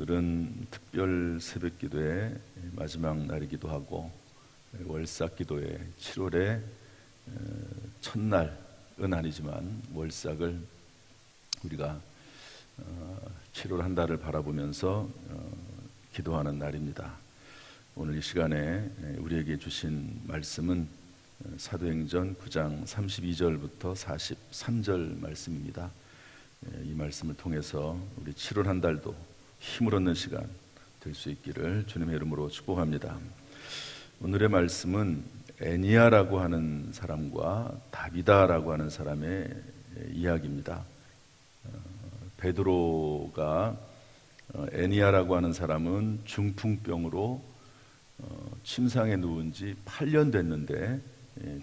오늘은 특별 새벽기도의 마지막 날이기도 하고 월삭기도의 7월의 첫날은 아니지만 월삭을 우리가 7월 한 달을 바라보면서 기도하는 날입니다. 오늘 이 시간에 우리에게 주신 말씀은 사도행전 9장 32절부터 43절 말씀입니다. 이 말씀을 통해서 우리 7월 한 달도 힘을 얻는 시간 될 수 있기를 주님의 이름으로 축복합니다. 오늘의 말씀은 애니야라고 하는 사람과 다비다라고 하는 사람의 이야기입니다. 베드로가 애니야라고 하는 사람은 중풍병으로 침상에 누운 지 8년 됐는데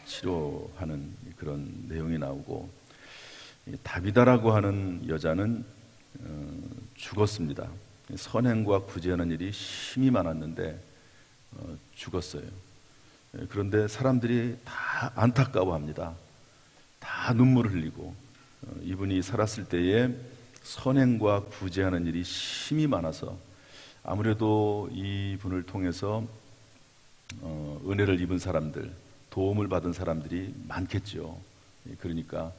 치료하는 그런 내용이 나오고, 다비다라고 하는 여자는 죽었습니다. 선행과 구제하는 일이 힘이 많았는데 죽었어요. 그런데 사람들이 다 안타까워합니다. 다 눈물을 흘리고, 이분이 살았을 때에 선행과 구제하는 일이 힘이 많아서 아무래도 이분을 통해서 은혜를 입은 사람들, 도움을 받은 사람들이 많겠죠. 그러니까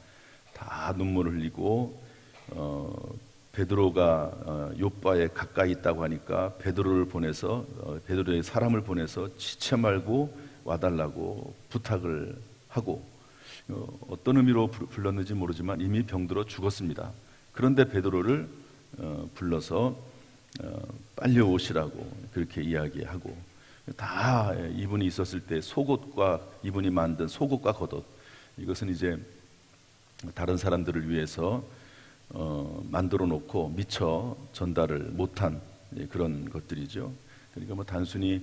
다 눈물을 흘리고, 베드로가 요빠에 가까이 있다고 하니까 베드로를 보내서 베드로의 사람을 보내서 지체 말고 와달라고 부탁을 하고, 어떤 의미로 불렀는지 모르지만 이미 병들어 죽었습니다. 그런데 베드로를 불러서 빨리 오시라고 그렇게 이야기하고, 다 이분이 있었을 때 속옷과 이분이 만든 속옷과 겉옷, 이것은 이제 다른 사람들을 위해서 만들어 놓고 미처 전달을 못한 그런 것들이죠. 그러니까 뭐 단순히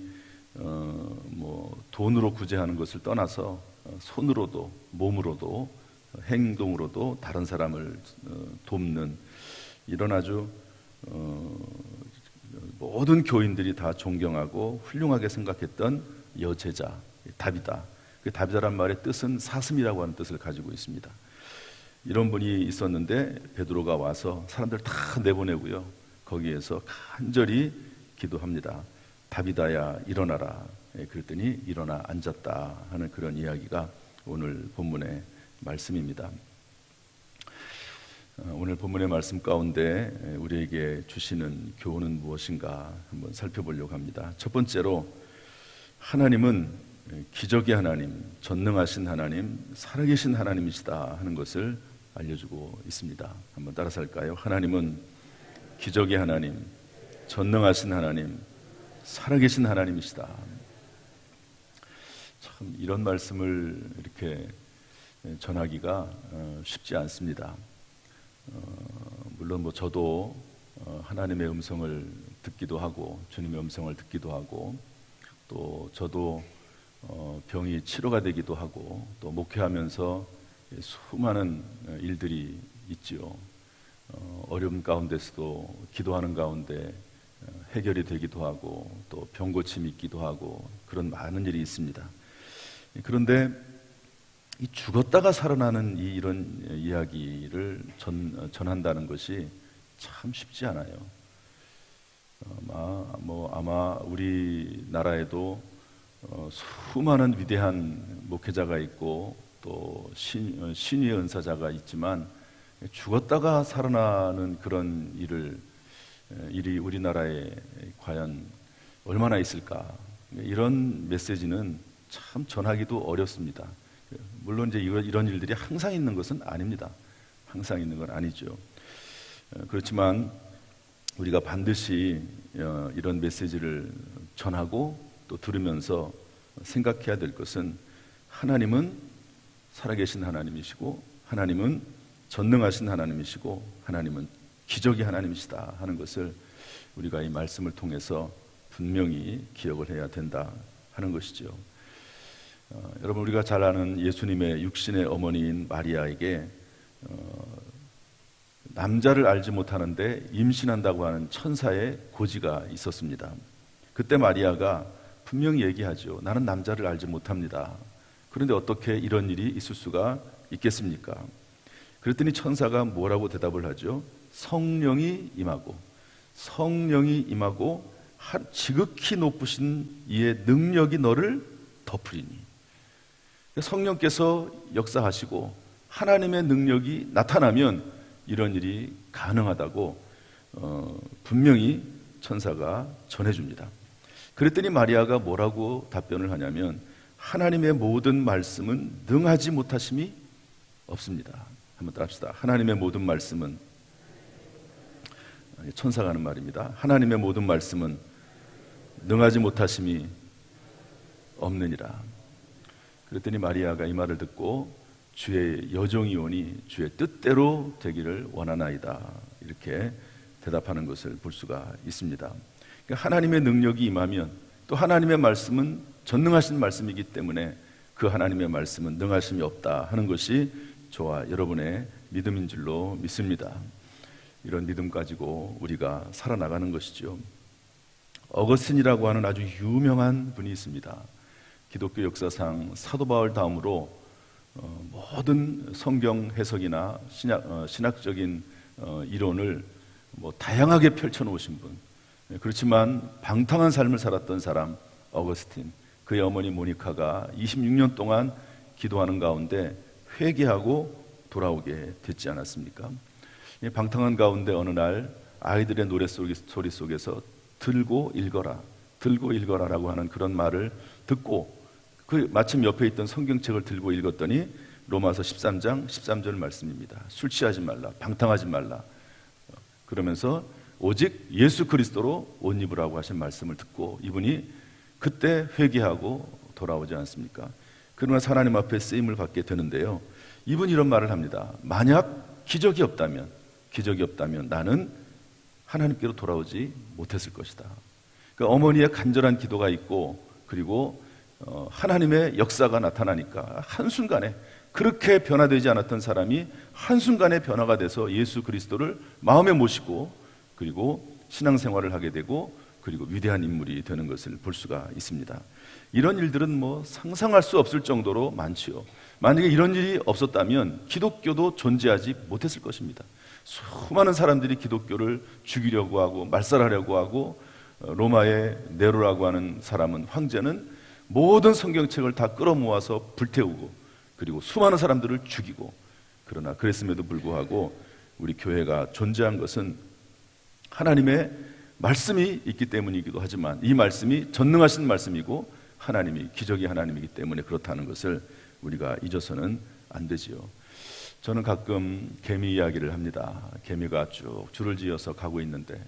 돈으로 구제하는 것을 떠나서 손으로도 몸으로도 행동으로도 다른 사람을 돕는 이런 아주 모든 교인들이 다 존경하고 훌륭하게 생각했던 여제자 다비다. 그 다비다란 말의 뜻은 사슴이라고 하는 뜻을 가지고 있습니다. 이런 분이 있었는데 베드로가 와서 사람들 다 내보내고요, 거기에서 간절히 기도합니다. 다비다야 일어나라. 그랬더니 일어나 앉았다 하는 그런 이야기가 오늘 본문의 말씀입니다. 오늘 본문의 말씀 가운데 우리에게 주시는 교훈은 무엇인가 한번 살펴보려고 합니다. 첫 번째로, 하나님은 기적의 하나님, 전능하신 하나님, 살아계신 하나님이시다 하는 것을 알려주고 있습니다. 한번 따라서 할까요? 하나님은 기적의 하나님, 전능하신 하나님, 살아계신 하나님이시다. 참 이런 말씀을 이렇게 전하기가 쉽지 않습니다. 물론 저도 하나님의 음성을 듣기도 하고 주님의 음성을 듣기도 하고, 또 저도 병이 치료가 되기도 하고, 또 목회하면서 수많은 일들이 있지요. 어려움 가운데서도 기도하는 가운데 해결이 되기도 하고, 또 병고침이 있기도 하고, 그런 많은 일이 있습니다. 그런데 이 죽었다가 살아나는 이런 이야기를 전한다는 것이 참 쉽지 않아요. 아마 우리나라에도 수많은 위대한 목회자가 있고, 또 신의의 은사자가 있지만 죽었다가 살아나는 그런 일이 우리나라에 과연 얼마나 있을까? 이런 메시지는 참 전하기도 어렵습니다. 물론 이제 이런 일들이 항상 있는 것은 아닙니다. 항상 있는 건 아니죠. 그렇지만 우리가 반드시 이런 메시지를 전하고 또 들으면서 생각해야 될 것은, 하나님은 살아계신 하나님이시고, 하나님은 전능하신 하나님이시고, 하나님은 기적의 하나님이시다 하는 것을 우리가 이 말씀을 통해서 분명히 기억을 해야 된다 하는 것이죠. 여러분, 우리가 잘 아는 예수님의 육신의 어머니인 마리아에게 남자를 알지 못하는데 임신한다고 하는 천사의 고지가 있었습니다. 그때 마리아가 분명히 얘기하죠. 나는 남자를 알지 못합니다. 그런데 어떻게 이런 일이 있을 수가 있겠습니까? 그랬더니 천사가 뭐라고 대답을 하죠? 성령이 임하고 성령이 임하고 지극히 높으신 이의 능력이 너를 덮으리니. 성령께서 역사하시고 하나님의 능력이 나타나면 이런 일이 가능하다고 분명히 천사가 전해줍니다. 그랬더니 마리아가 뭐라고 답변을 하냐면 하나님의 모든 말씀은 능하지 못하심이 없습니다. 한번 따라합시다. 하나님의 모든 말씀은, 천사가 하는 말입니다. 하나님의 모든 말씀은 능하지 못하심이 없느니라. 그랬더니 마리아가 이 말을 듣고 주의 여종이 오니 주의 뜻대로 되기를 원하나이다, 이렇게 대답하는 것을 볼 수가 있습니다. 그러니까 하나님의 능력이 임하면 또 하나님의 말씀은 전능하신 말씀이기 때문에 그 하나님의 말씀은 능하심이 없다 하는 것이 저와 여러분의 믿음인 줄로 믿습니다. 이런 믿음 가지고 우리가 살아나가는 것이죠. 어거스틴이라고 하는 아주 유명한 분이 있습니다. 기독교 역사상 사도 바울 다음으로 모든 성경 해석이나 신학적인 이론을 다양하게 펼쳐놓으신 분, 그렇지만 방탕한 삶을 살았던 사람 어거스틴, 그의 어머니 모니카가 26년 동안 기도하는 가운데 회개하고 돌아오게 됐지 않았습니까? 방탕한 가운데 어느 날 아이들의 노랫소리 속에서 들고 읽어라라고 하는 그런 말을 듣고 마침 옆에 있던 성경책을 들고 읽었더니 로마서 13장 13절 말씀입니다. 술 취하지 말라, 방탕하지 말라, 그러면서 오직 예수 그리스도로 옷 입으라고 하신 말씀을 듣고 이분이 그때 회개하고 돌아오지 않습니까? 그러나 하나님 앞에 쓰임을 받게 되는데요, 이분이 이런 말을 합니다. 만약 기적이 없다면 나는 하나님께로 돌아오지 못했을 것이다. 그러니까 어머니의 간절한 기도가 있고, 그리고 하나님의 역사가 나타나니까 한순간에, 그렇게 변화되지 않았던 사람이 한순간에 변화가 돼서 예수 그리스도를 마음에 모시고, 그리고 신앙생활을 하게 되고, 그리고 위대한 인물이 되는 것을 볼 수가 있습니다. 이런 일들은 상상할 수 없을 정도로 많지요. 만약에 이런 일이 없었다면 기독교도 존재하지 못했을 것입니다. 수많은 사람들이 기독교를 죽이려고 하고 말살하려고 하고, 로마의 네로라고 하는 사람은, 황제는 모든 성경책을 다 끌어모아서 불태우고, 그리고 수많은 사람들을 죽이고, 그러나 그랬음에도 불구하고 우리 교회가 존재한 것은 하나님의 말씀이 있기 때문이기도 하지만, 이 말씀이 전능하신 말씀이고 하나님이 기적의 하나님이기 때문에 그렇다는 것을 우리가 잊어서는 안 되지요. 저는 가끔 개미 이야기를 합니다. 개미가 쭉 줄을 지어서 가고 있는데,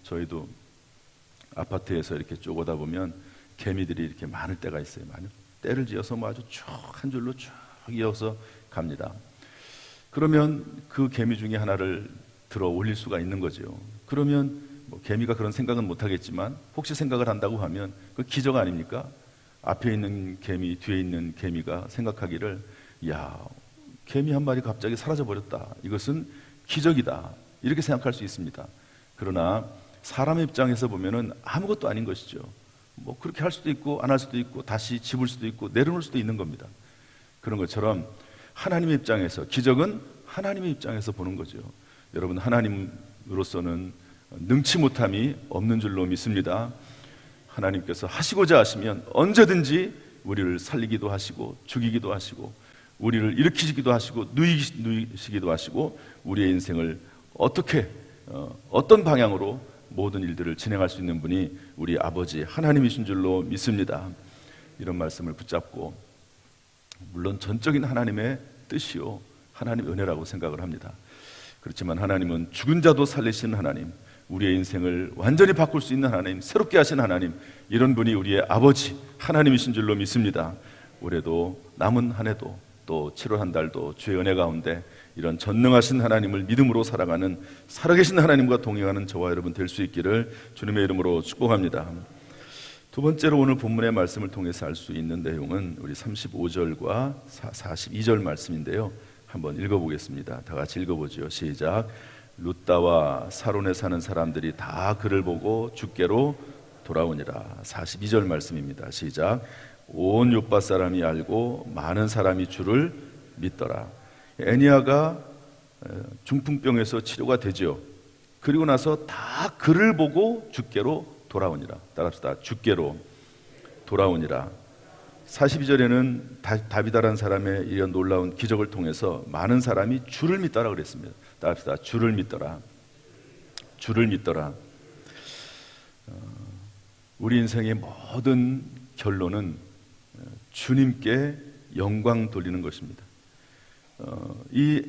저희도 아파트에서 이렇게 쭉 오다 보면 개미들이 이렇게 많을 때가 있어요. 많은 때를 지어서 아주 쭉 한 줄로 쭉 이어서 갑니다. 그러면 그 개미 중에 하나를 들어 올릴 수가 있는 거죠. 그러면 개미가 그런 생각은 못 하겠지만, 혹시 생각을 한다고 하면 그 기적 아닙니까? 앞에 있는 개미, 뒤에 있는 개미가 생각하기를, 야, 개미 한 마리 갑자기 사라져 버렸다, 이것은 기적이다, 이렇게 생각할 수 있습니다. 그러나 사람의 입장에서 보면은 아무것도 아닌 것이죠. 그렇게 할 수도 있고 안 할 수도 있고, 다시 집을 수도 있고 내려놓을 수도 있는 겁니다. 그런 것처럼 하나님의 입장에서, 기적은 하나님의 입장에서 보는 거죠. 여러분, 하나님으로서는 능치 못함이 없는 줄로 믿습니다. 하나님께서 하시고자 하시면 언제든지 우리를 살리기도 하시고 죽이기도 하시고, 우리를 일으키시기도 하시고 누이시기도 하시고, 우리의 인생을 어떤 방향으로 모든 일들을 진행할 수 있는 분이 우리 아버지 하나님이신 줄로 믿습니다. 이런 말씀을 붙잡고, 물론 전적인 하나님의 뜻이요, 하나님의 은혜라고 생각을 합니다. 그렇지만 하나님은 죽은 자도 살리시는 하나님, 우리의 인생을 완전히 바꿀 수 있는 하나님, 새롭게 하신 하나님, 이런 분이 우리의 아버지 하나님이신 줄로 믿습니다. 올해도 남은 한 해도 또 7월 한 달도 주의 은혜 가운데 이런 전능하신 하나님을 믿음으로 살아가는, 살아계신 하나님과 동행하는 저와 여러분 될 수 있기를 주님의 이름으로 축복합니다. 두 번째로 오늘 본문의 말씀을 통해서 알 수 있는 내용은 우리 35절과 42절 말씀인데요, 한번 읽어보겠습니다. 다 같이 읽어보죠. 시작. 룻다와 사론에 사는 사람들이 다 그를 보고 주께로 돌아오니라. 42절 말씀입니다. 시작. 온 요파 사람이 알고 많은 사람이 주를 믿더라. 애니아가 중풍병에서 치료가 되죠. 그리고 나서 다 그를 보고 주께로 돌아오니라. 따라합시다. 주께로 돌아오니라. 42절에는 다비다라는 사람의 이런 놀라운 기적을 통해서 많은 사람이 주를 믿더라 그랬습니다. 따라합시다. 주를 믿더라. 주를 믿더라. 우리 인생의 모든 결론은 주님께 영광 돌리는 것입니다. 이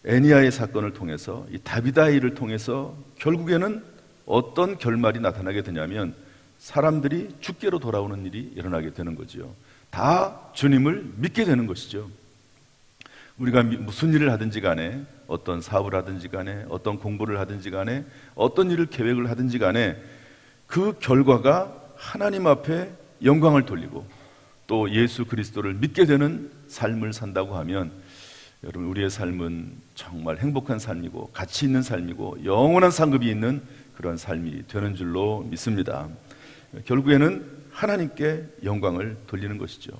애니야의 사건을 통해서, 이 다비다의 일을 통해서 결국에는 어떤 결말이 나타나게 되냐면 사람들이 주께로 돌아오는 일이 일어나게 되는 거죠. 다 주님을 믿게 되는 것이죠. 우리가 무슨 일을 하든지 간에, 어떤 사업을 하든지 간에, 어떤 공부를 하든지 간에, 어떤 일을 계획을 하든지 간에 그 결과가 하나님 앞에 영광을 돌리고 또 예수 그리스도를 믿게 되는 삶을 산다고 하면 여러분, 우리의 삶은 정말 행복한 삶이고 가치 있는 삶이고 영원한 상급이 있는 그런 삶이 되는 줄로 믿습니다. 결국에는 하나님께 영광을 돌리는 것이죠.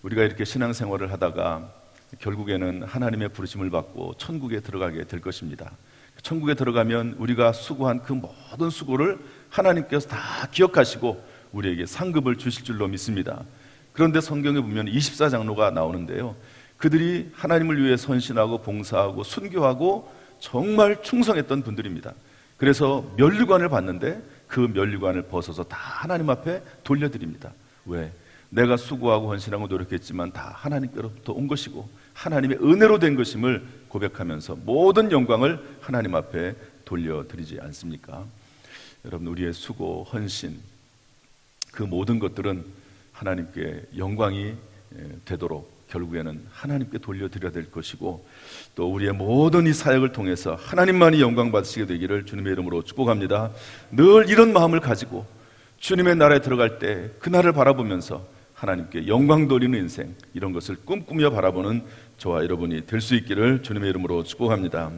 우리가 이렇게 신앙생활을 하다가 결국에는 하나님의 부르심을 받고 천국에 들어가게 될 것입니다. 천국에 들어가면 우리가 수고한 그 모든 수고를 하나님께서 다 기억하시고 우리에게 상급을 주실 줄로 믿습니다. 그런데 성경에 보면 24장로가 나오는데요, 그들이 하나님을 위해 선신하고 봉사하고 순교하고 정말 충성했던 분들입니다. 그래서 면류관을 받는데 그 면류관을 벗어서 다 하나님 앞에 돌려드립니다. 왜? 내가 수고하고 헌신하고 노력했지만 다 하나님께로부터 온 것이고 하나님의 은혜로 된 것임을 고백하면서 모든 영광을 하나님 앞에 돌려드리지 않습니까? 여러분, 우리의 수고, 헌신, 그 모든 것들은 하나님께 영광이 되도록 결국에는 하나님께 돌려드려야 될 것이고, 또 우리의 모든 이 사역을 통해서 하나님만이 영광 받으시게 되기를 주님의 이름으로 축복합니다. 늘 이런 마음을 가지고 주님의 나라에 들어갈 때 그날을 바라보면서 하나님께 영광 돌리는 인생, 이런 것을 꿈꾸며 바라보는 저와 여러분이 될 수 있기를 주님의 이름으로 축복합니다.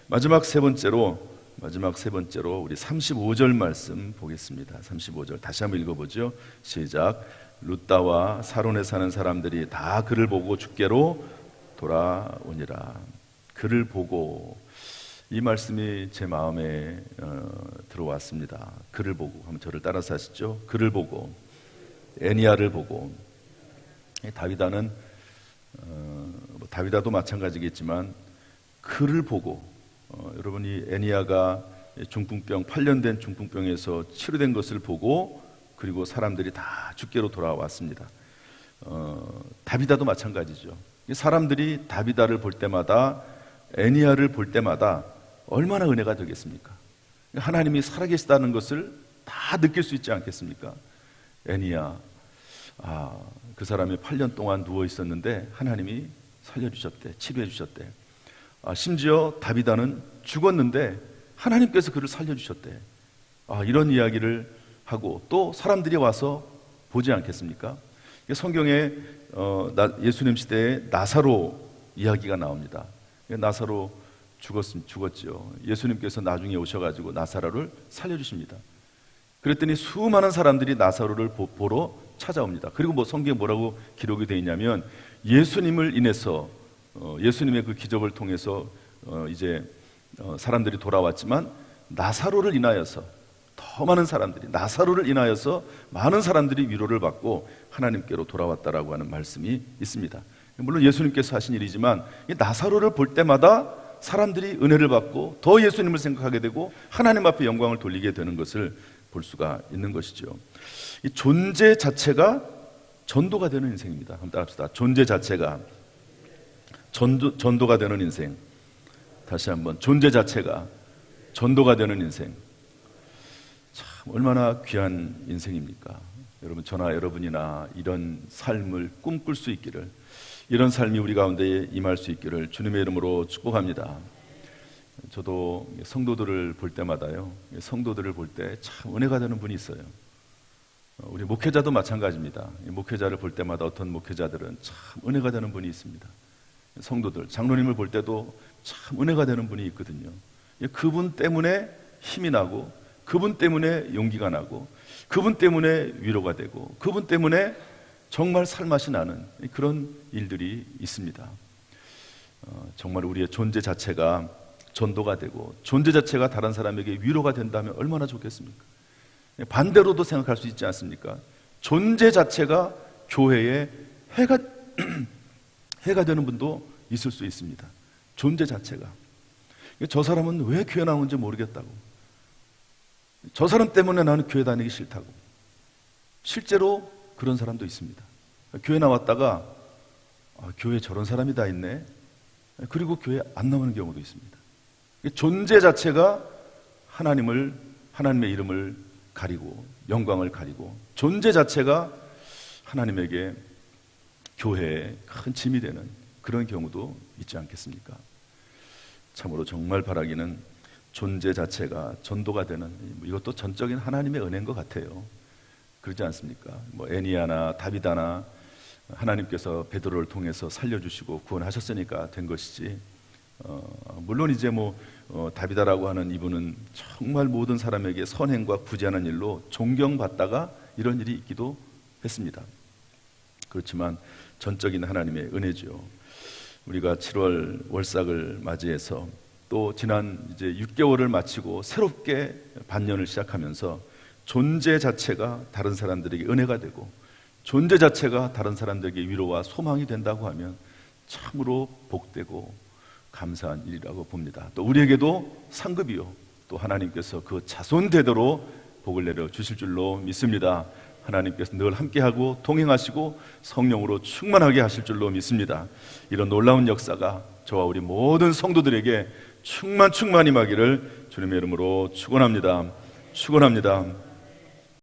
마지막 세 번째로 우리 35절 말씀 보겠습니다. 35절 다시 한번 읽어보죠. 시작. 룻다와 사론에 사는 사람들이 다 그를 보고 주께로 돌아오니라. 그를 보고, 이 말씀이 제 마음에 들어왔습니다. 그를 보고, 한번 저를 따라서 하시죠. 그를 보고, 애니야를 보고. 다비다는 다비다도 마찬가지겠지만 그를 보고, 여러분이 애니야가 중풍병 8년 된 중풍병에서 치료된 것을 보고, 그리고 사람들이 다 주께로 돌아왔습니다. 다비다도 마찬가지죠. 사람들이 다비다를 볼 때마다, 애니야를 볼 때마다 얼마나 은혜가 되겠습니까? 하나님이 살아계시다는 것을 다 느낄 수 있지 않겠습니까? 애니야, 그 사람이 8년 동안 누워 있었는데 하나님이 살려주셨대, 치료해 주셨대. 심지어 다비다는 죽었는데 하나님께서 그를 살려주셨대. 이런 이야기를 하고 또 사람들이 와서 보지 않겠습니까? 성경에 예수님 시대에 나사로 이야기가 나옵니다. 나사로 죽었죠. 예수님께서 나중에 오셔가지고 나사로를 살려주십니다. 그랬더니 수많은 사람들이 나사로를 보러 찾아옵니다. 그리고 성경에 뭐라고 기록이 되어 있냐면, 예수님을 인해서 예수님의 그 기적을 통해서 이제 사람들이 돌아왔지만 나사로를 인하여서 더 많은 사람들이, 나사로를 인하여서 많은 사람들이 위로를 받고 하나님께로 돌아왔다라고 하는 말씀이 있습니다. 물론 예수님께서 하신 일이지만 이 나사로를 볼 때마다 사람들이 은혜를 받고 더 예수님을 생각하게 되고 하나님 앞에 영광을 돌리게 되는 것을 볼 수가 있는 것이죠. 이 존재 자체가 전도가 되는 인생입니다. 한번 따라합시다. 존재 자체가 전도가 되는 인생. 다시 한번, 존재 자체가 전도가 되는 인생. 참 얼마나 귀한 인생입니까? 여러분, 저나 여러분이나 이런 삶을 꿈꿀 수 있기를, 이런 삶이 우리 가운데 임할 수 있기를 주님의 이름으로 축복합니다. 저도 성도들을 볼 때마다요, 성도들을 볼 때 참 은혜가 되는 분이 있어요. 우리 목회자도 마찬가지입니다. 목회자를 볼 때마다 어떤 목회자들은 참 은혜가 되는 분이 있습니다. 성도들, 장로님을 볼 때도 참 은혜가 되는 분이 있거든요. 그분 때문에 힘이 나고, 그분 때문에 용기가 나고, 그분 때문에 위로가 되고, 그분 때문에 정말 살맛이 나는 그런 일들이 있습니다. 정말 우리의 존재 자체가 전도가 되고 존재 자체가 다른 사람에게 위로가 된다면 얼마나 좋겠습니까? 반대로도 생각할 수 있지 않습니까? 존재 자체가 교회에 해가 되는 분도 있을 수 있습니다. 존재 자체가. 저 사람은 왜 교회 나오는지 모르겠다고, 저 사람 때문에 나는 교회 다니기 싫다고. 실제로 그런 사람도 있습니다. 교회 나왔다가 교회에 저런 사람이 다 있네, 그리고 교회 안 나오는 경우도 있습니다. 존재 자체가 하나님의 이름을 가리고 영광을 가리고, 존재 자체가 하나님에게 교회에 큰 짐이 되는 그런 경우도 있지 않겠습니까? 참으로 정말 바라기는 존재 자체가 전도가 되는, 이것도 전적인 하나님의 은혜인 것 같아요. 그렇지 않습니까? 애니야나 다비다나 하나님께서 베드로를 통해서 살려주시고 구원하셨으니까 된 것이지, 물론 이제 다비다라고 하는 이분은 정말 모든 사람에게 선행과 구제하는 일로 존경받다가 이런 일이 있기도 했습니다. 그렇지만 전적인 하나님의 은혜죠. 우리가 7월 월삭을 맞이해서 또 지난 이제 6개월을 마치고 새롭게 반년을 시작하면서 존재 자체가 다른 사람들에게 은혜가 되고 존재 자체가 다른 사람들에게 위로와 소망이 된다고 하면 참으로 복되고 감사한 일이라고 봅니다. 또 우리에게도 상급이요, 또 하나님께서 그 자손 대대로 복을 내려 주실 줄로 믿습니다. 하나님께서 늘 함께하고 동행하시고 성령으로 충만하게 하실 줄로 믿습니다. 이런 놀라운 역사가 저와 우리 모든 성도들에게 충만히 임하기를 주님의 이름으로 축원합니다.